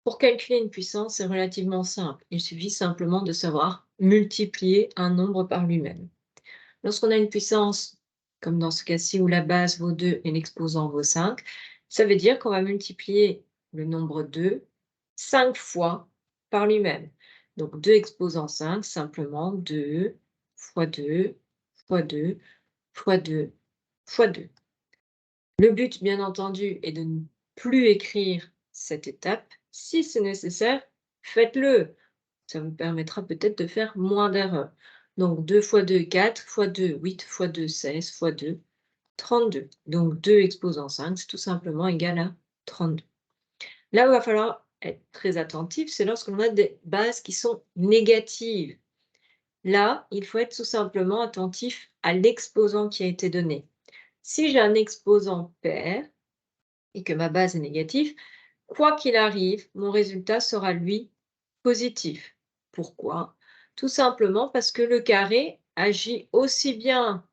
Pour calculer une puissance, c'est relativement simple. Il suffit simplement de savoir multiplier un nombre par lui-même. Lorsqu'on a une puissance, comme dans ce cas-ci où la base vaut 2 et l'exposant vaut 5, ça veut dire qu'on va multiplier le nombre 2 5 fois par lui-même. Donc 2 exposant 5, simplement 2 fois 2 fois 2 fois 2 fois 2. Le but, bien entendu, est de ne plus écrire cette étape. Si c'est nécessaire, faites-le. Ça vous permettra peut-être de faire moins d'erreurs. Donc 2 fois 2, 4 fois 2, 8 fois 2, 16 fois 2, 32. Donc 2 exposant 5, c'est tout simplement égal à 32. Là où il va falloir être très attentif, c'est lorsqu'on a des bases qui sont négatives. Là, il faut être tout simplement attentif à l'exposant qui a été donné. Si j'ai un exposant pair et que ma base est négative, quoi qu'il arrive, mon résultat sera lui positif. Pourquoi? Tout simplement parce que le carré agit aussi bien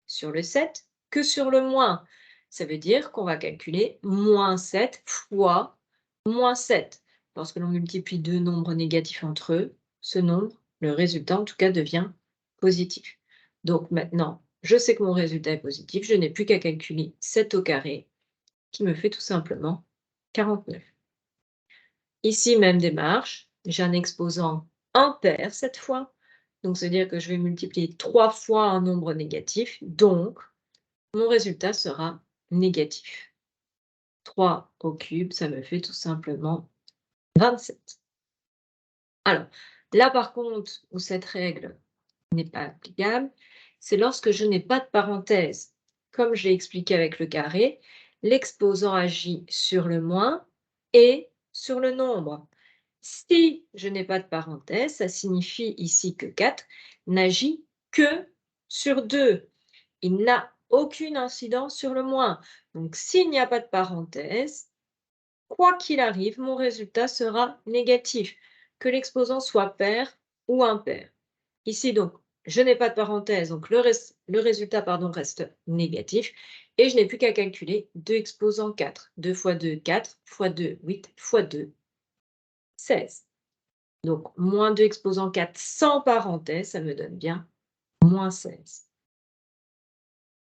sur le 7 que sur le moins. Ça veut dire qu'on va calculer moins 7 fois moins 7. Lorsque l'on multiplie deux nombres négatifs entre eux, ce nombre, le résultat en tout cas, devient positif. Donc maintenant, je sais que mon résultat est positif, je n'ai plus qu'à calculer 7 au carré, qui me fait tout simplement 49. Ici, même démarche, j'ai un exposant impair cette fois, donc c'est-à-dire que je vais multiplier 3 fois un nombre négatif, donc mon résultat sera négatif. 3 au cube, ça me fait tout simplement 27. Alors, là par contre, où cette règle n'est pas applicable, c'est lorsque je n'ai pas de parenthèse. Comme je l'ai expliqué avec le carré, l'exposant agit sur le moins et sur le nombre. Si je n'ai pas de parenthèse, ça signifie ici que 4 n'agit que sur 2. Il n'a aucune incidence sur le moins. Donc s'il n'y a pas de parenthèse, quoi qu'il arrive, mon résultat sera négatif, que l'exposant soit pair ou impair. Ici donc, je n'ai pas de parenthèse, donc le résultat reste négatif et je n'ai plus qu'à calculer 2 exposant 4. 2 fois 2, 4 fois 2, 8 fois 2, 16. Donc moins 2 exposant 4 sans parenthèse, ça me donne bien moins 16.